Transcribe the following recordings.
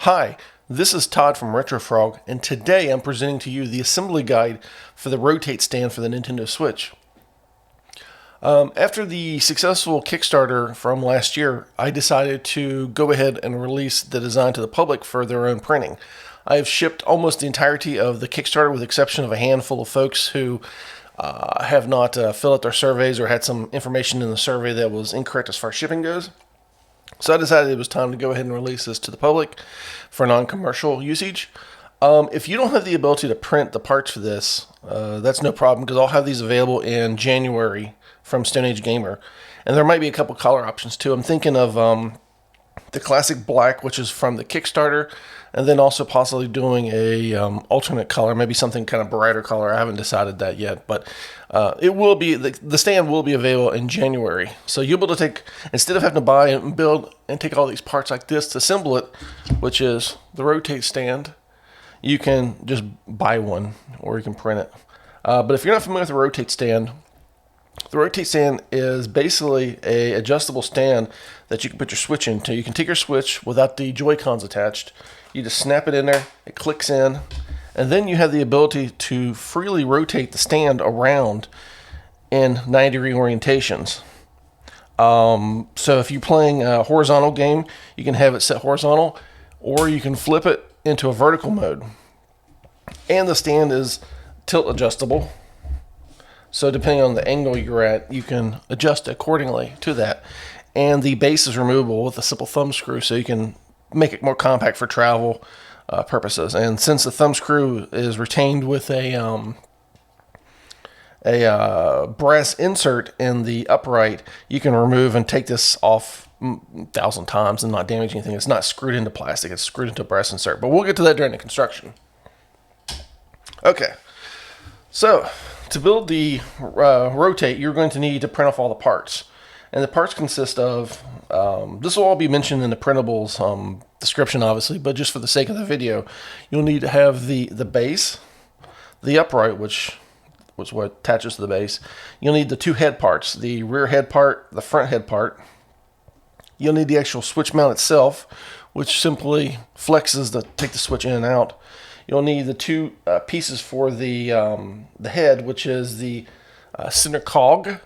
Hi, this is Todd from RetroFrog, and today I'm presenting to you the assembly guide for the RoTATE stand for the Nintendo Switch. After the successful Kickstarter from last year, I decided to go ahead and release the design to the public for their own printing. I have shipped almost the entirety of the Kickstarter with the exception of a handful of folks who have not filled out their surveys or had some information in the survey that was incorrect as far as shipping goes. So I decided it was time to go ahead and release this to the public for non-commercial usage. If you don't have the ability to print the parts for this, that's no problem because I'll have these available in January from Stone Age Gamer. And there might be a couple color options too. I'm thinking of the classic black, which is from the Kickstarter, and then also possibly doing a alternate color, maybe something kind of brighter color. I haven't decided that yet, but it will be the stand will be available in January. So you'll be able to take, instead of having to buy and build and take all these parts like this to assemble it, which is the RoTATE stand, you can just buy one or you can print it. But if you're not familiar with the RoTATE stand, the RoTATE stand is basically a adjustable stand that you can put your Switch into. You can take your Switch without the Joy-Cons attached. You just snap it in there, it clicks in, and then you have the ability to freely rotate the stand around in 90-degree orientations. So if you're playing a horizontal game, you can have it set horizontal, or you can flip it into a vertical mode. And the stand is tilt adjustable. So depending on the angle you're at, you can adjust accordingly to that. And the base is removable with a simple thumb screw, so you can make it more compact for travel purposes. And since the thumb screw is retained with a brass insert in the upright, you can remove and take this off 1,000 times and not damage anything. It's not screwed into plastic, it's screwed into a brass insert. But we'll get to that during the construction. Okay, so to build the RoTATE, you're going to need to print off all the parts. And the parts consist of, this will all be mentioned in the printables description, obviously, but just for the sake of the video, you'll need to have the base, the upright, which was what attaches to the base. You'll need the two head parts, the rear head part, the front head part. You'll need the actual switch mount itself, which simply flexes to take the switch in and out. You'll need the two pieces for the head, which is the center cog.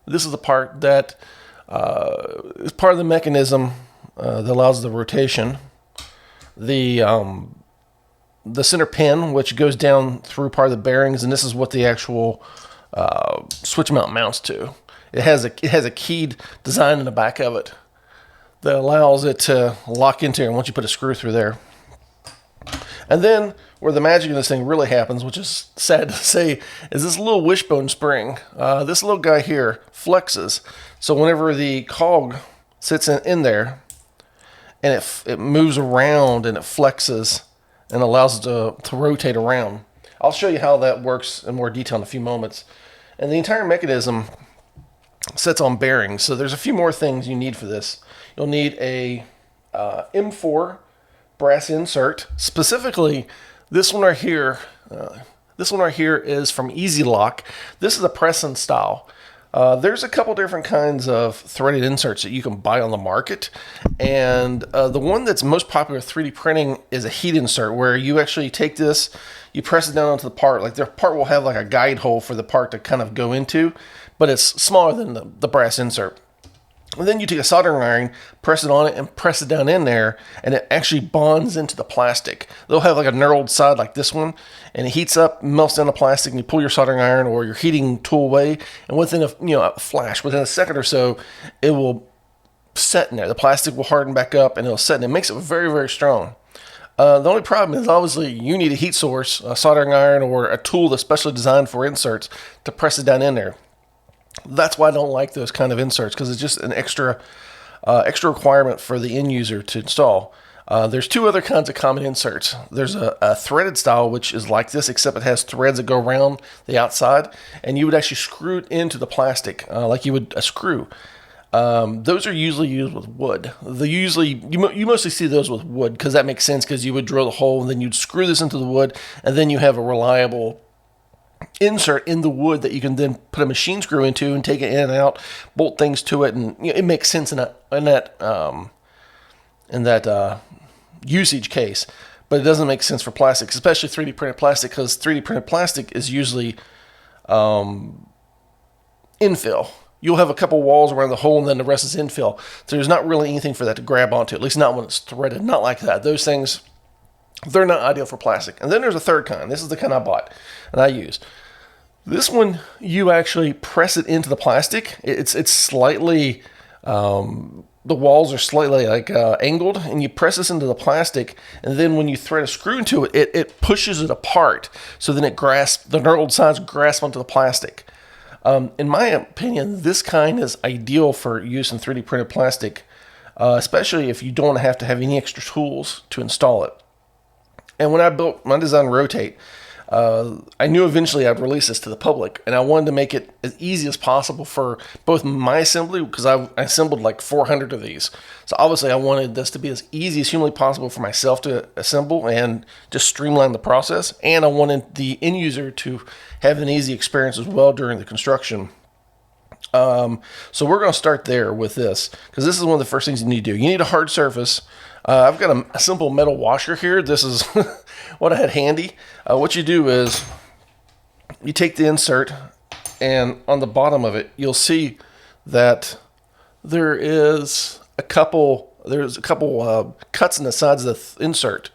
This is the part that is part of the mechanism that allows the rotation. The center pin, which goes down through part of the bearings, and this is what the actual switch mount mounts to. It has a keyed design in the back of it that allows it to lock into it once you put a screw through there. And then where the magic of this thing really happens, which is sad to say, is this little wishbone spring. This little guy here flexes. So whenever the cog sits in there and it moves around and it flexes and allows it to rotate around. I'll show you how that works in more detail in a few moments. And the entire mechanism sits on bearings. So there's a few more things you need for this. You'll need a M4 brass insert. Specifically, this one right here. This one right here is from Easy Lock. This is a press-in style. There's a couple different kinds of threaded inserts that you can buy on the market, and the one that's most popular with 3D printing is a heat insert, where you actually take this, you press it down onto the part. Like the part will have like a guide hole for the part to kind of go into, but it's smaller than the brass insert. And then you take a soldering iron, press it on it, and press it down in there, and it actually bonds into the plastic. They'll have like a knurled side like this one, and it heats up, melts down the plastic, and you pull your soldering iron or your heating tool away, and within a flash, within a second or so, it will set in there. The plastic will harden back up, and it'll set, and it makes it very, very strong. The only problem is obviously you need a heat source, a soldering iron, or a tool that's specially designed for inserts to press it down in there. That's why I don't like those kind of inserts, because it's just an extra requirement for the end user to install. There's two other kinds of common inserts. There's a threaded style, which is like this, except it has threads that go around the outside, and you would actually screw it into the plastic like you would a screw. Those are usually used with wood. You mostly see those with wood because that makes sense, because you would drill the hole and then you'd screw this into the wood, and then you have a reliable insert in the wood that you can then put a machine screw into and take it in and out, bolt things to it, and it makes sense in that usage case, but it doesn't make sense for plastics, especially 3D printed plastic, because 3D printed plastic is usually infill. You'll have a couple walls around the hole, and then the rest is infill. So there's not really anything for that to grab onto, at least not when it's threaded. Not like that. Those things, they're not ideal for plastic. And then there's a third kind. This is the kind I bought and I use. This one, you actually press it into the plastic. It's slightly, the walls are slightly like angled, and you press this into the plastic, and then when you thread a screw into it, it pushes it apart. So then it grasps, the knurled sides grasp onto the plastic. In my opinion, this kind is ideal for use in 3D printed plastic, especially if you don't have to have any extra tools to install it. And when I designed RoTATE, I knew eventually I'd release this to the public, and I wanted to make it as easy as possible for both my assembly, because I assembled like 400 of these. So obviously I wanted this to be as easy as humanly possible for myself to assemble and just streamline the process. And I wanted the end user to have an easy experience as well during the construction. So we're going to start there with this, because this is one of the first things you need to do. You need a hard surface. I've got a simple metal washer here. This is what I had handy. What you do is you take the insert, and on the bottom of it, you'll see that there's a couple cuts in the sides of the insert,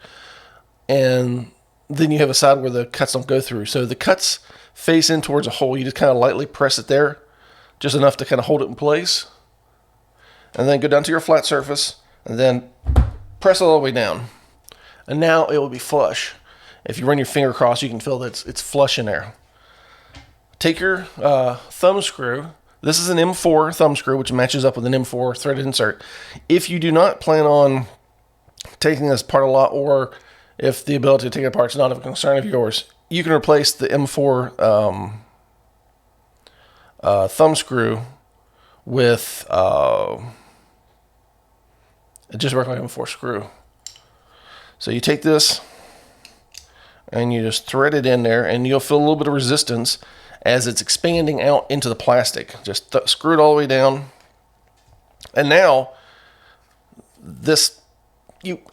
and then you have a side where the cuts don't go through. So the cuts face in towards a hole. You just kind of lightly press it there, just enough to kind of hold it in place, and then go down to your flat surface, and then press it all the way down. And now it will be flush. If you run your finger across, you can feel that it's flush in there. Take your thumb screw. This is an M4 thumb screw, which matches up with an M4 threaded insert. If you do not plan on taking this apart a lot, or if the ability to take it apart is not a concern of yours, you can replace the M4 thumb screw with just regular M4 screw. So you take this and you just thread it in there, and you'll feel a little bit of resistance as it's expanding out into the plastic. Just screw it all the way down. And now this,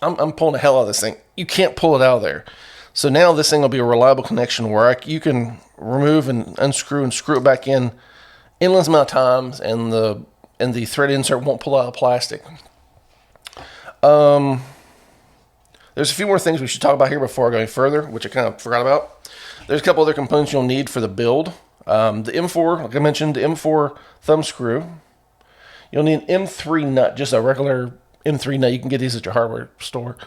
I'm pulling the hell out of this thing. You can't pull it out of there. So now this thing will be a reliable connection where you can remove and unscrew and screw it back in endless amount of times, and the thread insert won't pull out of the plastic. There's a few more things we should talk about here before I go any further, which I kind of forgot about. There's a couple other components you'll need for the build. The M4, like I mentioned, the M4 thumb screw. You'll need an M3 nut, just a regular M3 nut. You can get these at your hardware store.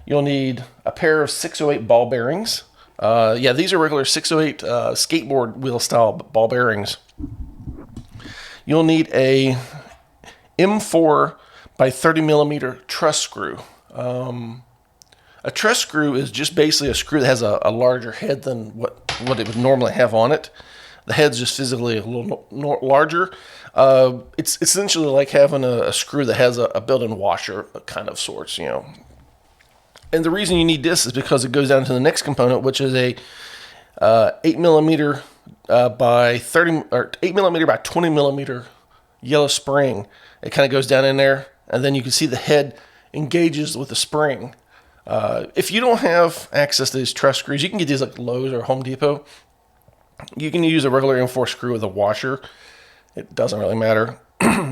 You'll need a pair of 608 ball bearings. These are regular 608 skateboard wheel style ball bearings. You'll need a M4 by 30 millimeter truss screw. A truss screw is just basically a screw that has a larger head than what it would normally have on it. The head's just physically a little larger. It's essentially like having a screw that has a built-in washer, kind of sorts, you know. And the reason you need this is because it goes down to the next component, which is a 8 millimeter by 30 or 8 millimeter by 20 millimeter yellow spring. It kind of goes down in there, and then you can see the head engages with the spring. If you don't have access to these truss screws, you can get these like Lowe's or Home Depot. You can use a regular M4 screw with a washer. It doesn't really matter.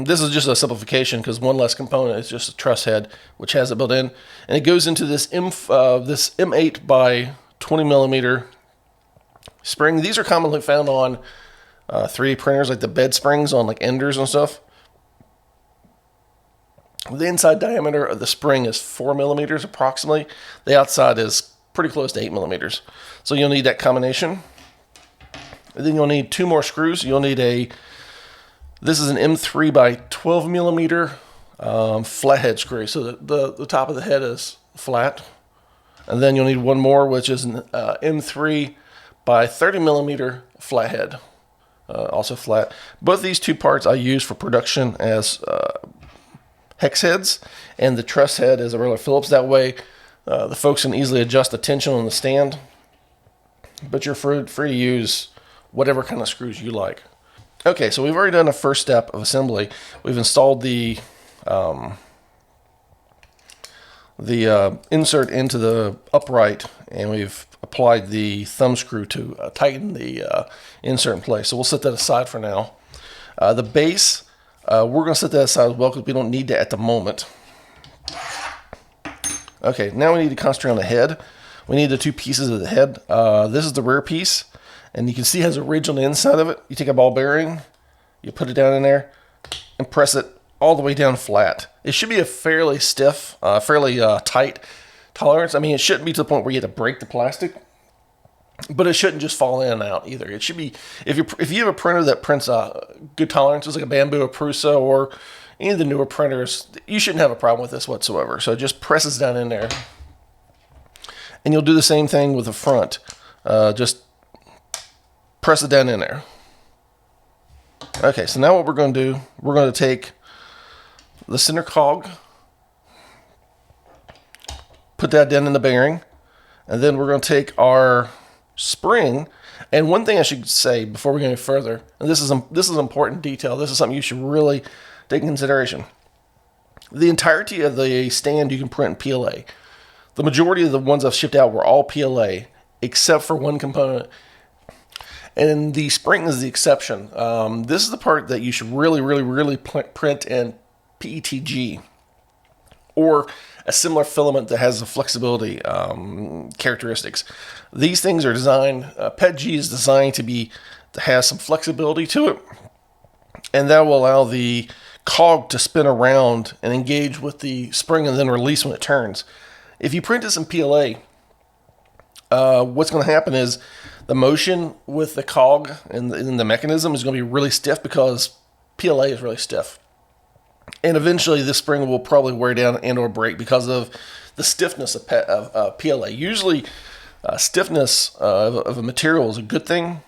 This is just a simplification because one less component is just a truss head, which has it built in, and it goes into this this M8 by 20 millimeter spring. These are commonly found on 3D printers, like the bed springs on like Enders and stuff. The inside diameter of the spring is 4 millimeters approximately. The outside is pretty close to 8 millimeters. So you'll need that combination. And then you'll need 2 more screws. You'll need this is an M3 by 12 millimeter flathead screw. So the top of the head is flat. And then you'll need 1 more, which is an M3 by 30 millimeter flathead, also flat. Both these 2 parts I use for production as hex heads, and the truss head is a regular Phillips. That way the folks can easily adjust the tension on the stand, but you're free to use whatever kind of screws you like. Okay, so we've already done the first step of assembly. We've installed the the insert into the upright, and we've applied the thumb screw to tighten the insert in place. So we'll set that aside for now. The base, we're going to set that aside as well because we don't need that at the moment. Okay, now we need to concentrate on the head. We need the two pieces of the head. This is the rear piece, and you can see it has a ridge on the inside of it. You take a ball bearing, you put it down in there, and press it all the way down flat. It should be a fairly stiff, fairly tight tolerance. I mean, it shouldn't be to the point where you have to break the plastic, but it shouldn't just fall in and out either. It should be, if you have a printer that prints good tolerances, like a Bamboo or Prusa or any of the newer printers, you shouldn't have a problem with this whatsoever. So it just presses down in there. And you'll do the same thing with the front. Just press it down in there. Okay, so now what we're going to do, we're going to take the center cog, put that down in the bearing, and then we're going to take our spring. And one thing I should say before we go any further, and this is an important detail, this is something you should really take in consideration. The entirety of the stand you can print in PLA. The majority of the ones I've shipped out were all PLA, except for one component. And the spring is the exception. This is the part that you should really print in PETG, or a similar filament that has the flexibility characteristics. These things are designed, PETG is designed to have some flexibility to it, and that will allow the cog to spin around and engage with the spring and then release when it turns. If you print this in PLA, what's going to happen is the motion with the cog and the mechanism is going to be really stiff because PLA is really stiff. And eventually this spring will probably wear down and or break because of the stiffness of PLA. Usually stiffness of a material is a good thing,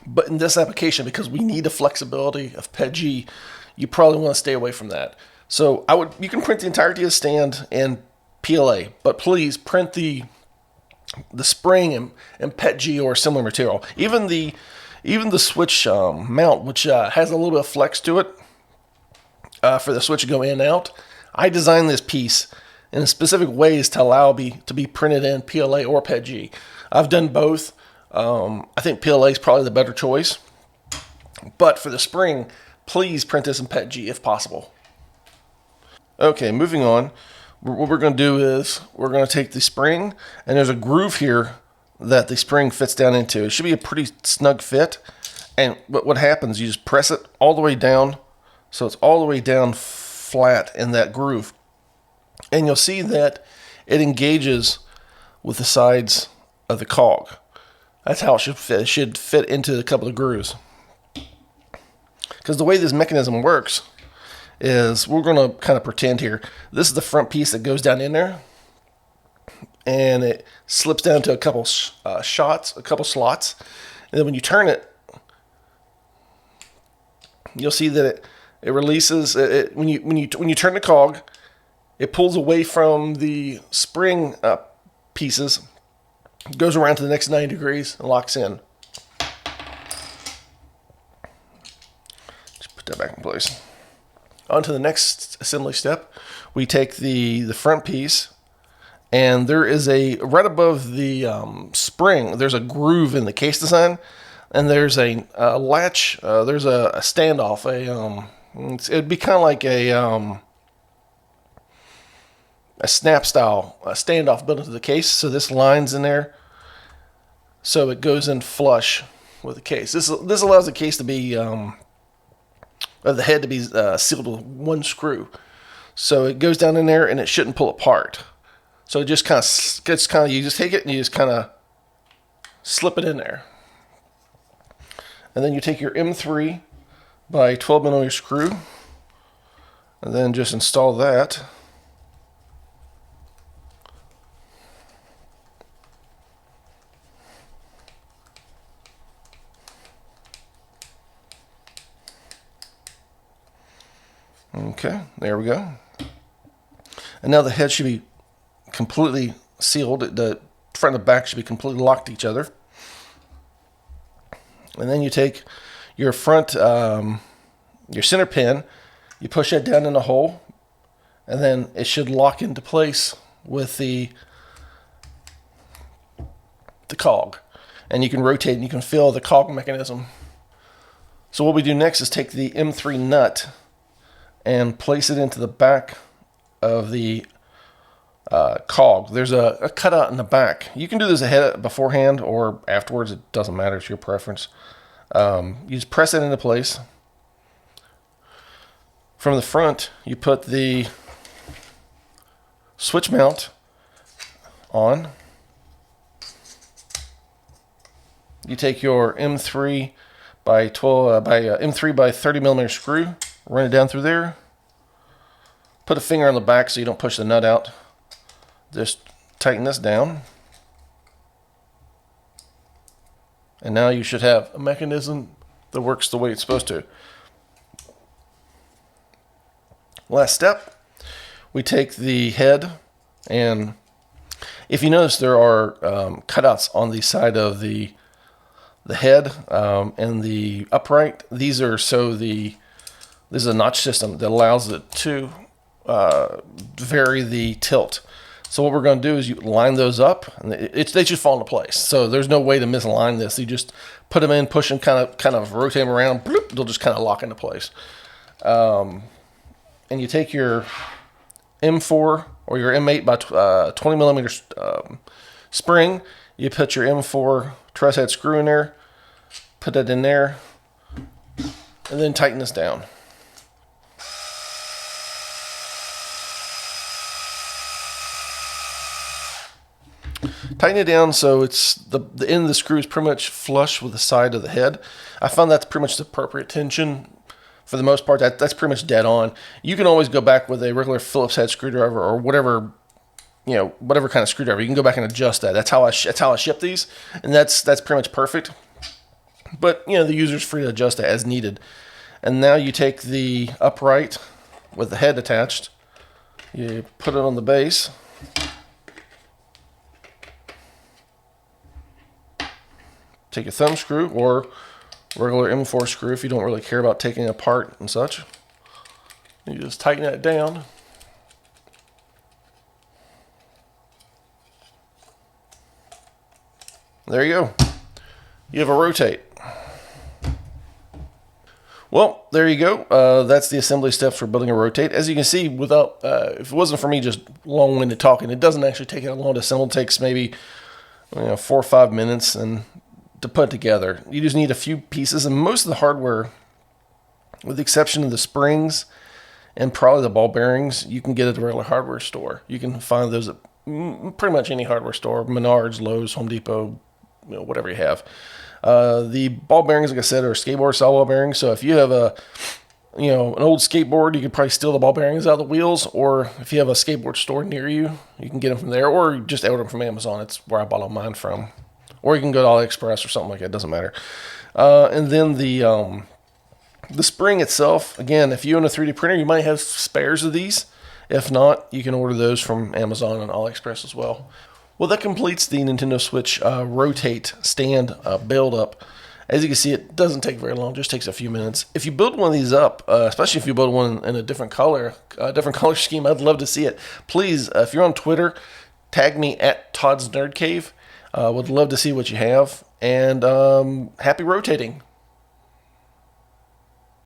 but in this application, because we need the flexibility of PETG, you probably want to stay away from that. So you can print the entirety of the stand in PLA, but please print the spring and PETG or similar material. Even the switch mount, which has a little bit of flex to it, for the switch to go in and out. I designed this piece in specific ways to allow to be printed in PLA or PETG. I've done both. I think PLA is probably the better choice. But for the spring, please print this in PETG if possible. Okay, moving on. What we're going to do is we're going to take the spring, and there's a groove here that the spring fits down into. It should be a pretty snug fit. And what happens, you just press it all the way down, so it's all the way down flat in that groove. And you'll see that it engages with the sides of the cog. That's how it should fit. It should fit into a couple of grooves. Because the way this mechanism works is, we're going to kind of pretend here, this is the front piece that goes down in there. And it slips down to a couple slots. And then when you turn it, you'll see that it releases when you turn the cog, it pulls away from the spring pieces, goes around to the next 90 degrees and locks in. Just put that back in place. On to the next assembly step. We take the front piece, and there is right above the spring, there's a groove in the case design, and there's a latch, there's a standoff, it'd be kind of like a snap style standoff built into the case. So this line's in there, so it goes in flush with the case. This allows the case to be, the head to be sealed with one screw. So it goes down in there and it shouldn't pull apart. So it just kind of, you just take it and you just kind of slip it in there. And then you take your M3 by 12 millimeter screw, and then just install that. Okay, there we go. And now the head should be completely sealed. The front and the back should be completely locked to each other. And then you take your front, your center pin, you push that down in the hole, and then it should lock into place with the cog. And you can rotate and you can feel the cog mechanism. So what we do next is take the M3 nut and place it into the back of the cog. There's a cutout in the back. You can do this beforehand or afterwards. It doesn't matter. It's your preference. You just press it into place. From the front, you put the switch mount on. You take your M3 by 30 millimeter screw, run it down through there. Put a finger on the back so you don't push the nut out. Just tighten this down. And now you should have a mechanism that works the way it's supposed to. Last step, we take the head, and if you notice there are cutouts on the side of the head and the upright. These are this is a notch system that allows it to vary the tilt. So what we're going to do is you line those up, and they just fall into place. So there's no way to misalign this. You just put them in, push them, kind of rotate them around. Bloop, they'll just kind of lock into place. And you take your M4 or your M8 by 20 millimeter spring. You put your M4 truss head screw in there, put that in there, and then tighten this down. Tighten it down so it's the end of the screw is pretty much flush with the side of the head. I found that's pretty much the appropriate tension. For the most part, that's pretty much dead on. You can always go back with a regular Phillips head screwdriver or whatever kind of screwdriver. You can go back and adjust that. That's how I ship these, and that's pretty much perfect. But the user's free to adjust it as needed. And now you take the upright with the head attached. You put it on the base. Take a thumb screw or regular M4 screw if you don't really care about taking it apart and such. You just tighten that down. There you go. You have a RoTATE. Well, there you go. That's the assembly steps for building a RoTATE. As you can see, if it wasn't for me just long-winded talking, it doesn't actually take that long to assemble. It takes maybe 4 or 5 minutes to put together. You just need a few pieces, and most of the hardware, with the exception of the springs and probably the ball bearings, you can get at a regular hardware store. You can find those at pretty much any hardware store, Menards, Lowe's, Home Depot, whatever you have. The ball bearings, like I said, are skateboard style ball bearings. So if you have an old skateboard, you could probably steal the ball bearings out of the wheels, or if you have a skateboard store near you, you can get them from there, or just order them from Amazon. It's where I bought all mine from. Or you can go to AliExpress or something like that. It doesn't matter. And then the spring itself, again, if you own a 3D printer, you might have spares of these. If not, you can order those from Amazon and AliExpress as well. Well, that completes the Nintendo Switch RoTATE stand build-up. As you can see, it doesn't take very long. It just takes a few minutes. If you build one of these up, especially if you build one in a different color scheme, I'd love to see it. Please, if you're on Twitter, tag me at Todd's Nerd Cave. Would love to see what you have, and happy rotating.